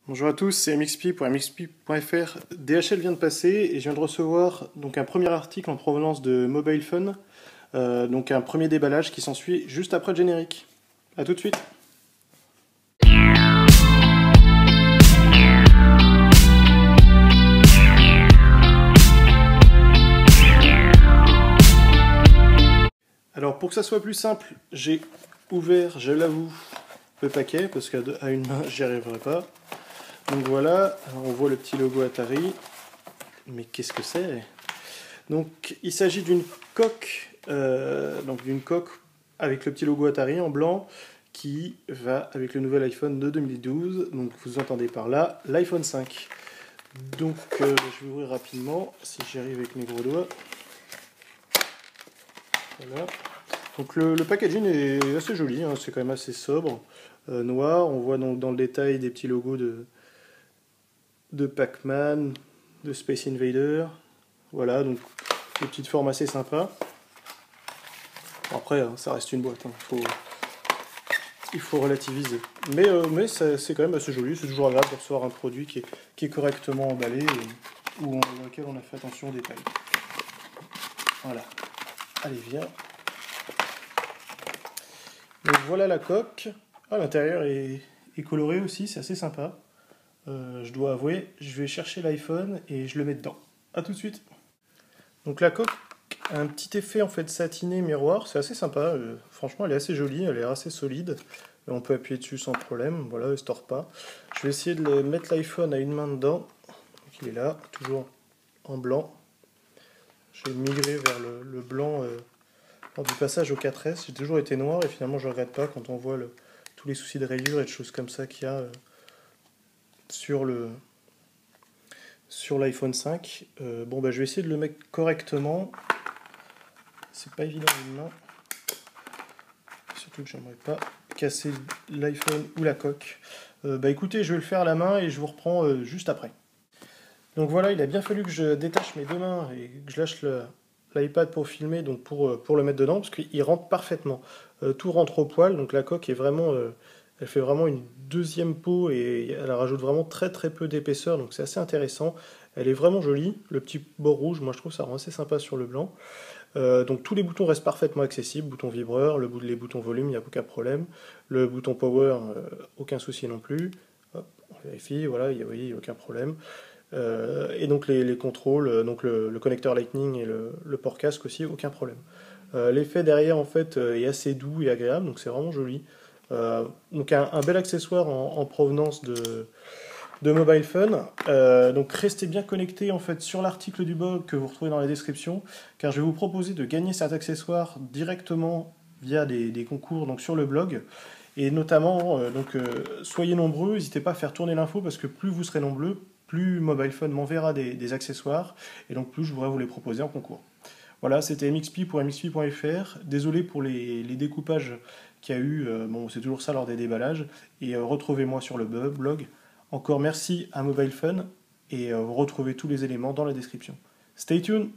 Bonjour à tous, c'est MXP pour MXP.fr. DHL vient de passer et je viens de recevoir donc un premier article en provenance de Mobile Fun, donc un premier déballage qui s'ensuit juste après le générique. A tout de suite. Alors pour que ça soit plus simple, j'ai ouvert, je l'avoue, le paquet parce qu'à une main j'y arriverai pas. Donc voilà, on voit le petit logo Atari. Mais qu'est-ce que c'est? Donc il s'agit d'une coque, avec le petit logo Atari en blanc qui va avec le nouvel iPhone de 2012. Donc vous entendez par là l'iPhone 5. Donc je vais ouvrir rapidement si j'y arrive avec mes gros doigts. Voilà. Donc le packaging est assez joli, hein, c'est quand même assez sobre, noir. On voit donc dans le détail des petits logos de Pac-Man, de Space Invader. Voilà, donc des petites formes assez sympas. Après, ça reste une boîte, hein, il faut relativiser. Mais c'est quand même assez joli, c'est toujours agréable de recevoir un produit qui est correctement emballé et dans lequel on a fait attention aux détails. Voilà. Allez, viens. Donc voilà la coque. Ah, l'intérieur est coloré aussi, c'est assez sympa. Je dois avouer, je vais chercher l'iPhone et je le mets dedans. A tout de suite. Donc la coque a un petit effet en fait satiné miroir, c'est assez sympa. Franchement, elle est assez jolie, elle est assez solide. On peut appuyer dessus sans problème. Voilà, elle ne se tord pas. Je vais essayer de mettre l'iPhone à une main dedans. Donc il est là, toujours en blanc. J'ai migré vers le blanc lors du passage au 4S. J'ai toujours été noir et finalement je ne regrette pas quand on voit tous les soucis de rayures et de choses comme ça qu'il y a sur l'iPhone 5. Bon, bah, je vais essayer de le mettre correctement. C'est pas évident à une main. Surtout que j'aimerais pas casser l'iPhone ou la coque. Bah écoutez, je vais le faire à la main et je vous reprends juste après. Donc voilà, il a bien fallu que je détache mes deux mains et que je lâche l'iPad pour filmer, donc pour le mettre dedans, parce qu'il rentre parfaitement. Tout rentre au poil, donc la coque est vraiment... elle fait vraiment une deuxième peau et elle rajoute vraiment très très peu d'épaisseur, donc c'est assez intéressant. Elle est vraiment jolie. Le petit bord rouge, moi je trouve ça rend assez sympa sur le blanc. Donc tous les boutons restent parfaitement accessibles. Bouton vibreur, les boutons volume, il n'y a aucun problème. Le bouton power, aucun souci non plus. Hop, on vérifie, voilà, il n'y a aucun problème. Et donc les contrôles, donc le connecteur Lightning et le port casque aussi, aucun problème. L'effet derrière en fait est assez doux et agréable, donc c'est vraiment joli. Donc un bel accessoire en provenance de Mobile Fun. Donc restez bien connectés en fait sur l'article du blog que vous retrouvez dans la description, car je vais vous proposer de gagner cet accessoire directement via des concours donc sur le blog. Et notamment, soyez nombreux, n'hésitez pas à faire tourner l'info parce que plus vous serez nombreux, plus Mobile Fun m'enverra des accessoires et donc plus je pourrai vous les proposer en concours. Voilà, c'était MXP pour MXP.fr. Désolé pour les découpages qu'il y a eu, bon, c'est toujours ça lors des déballages. Et retrouvez-moi sur le blog. Encore merci à Mobile Fun et vous retrouvez tous les éléments dans la description. Stay tuned!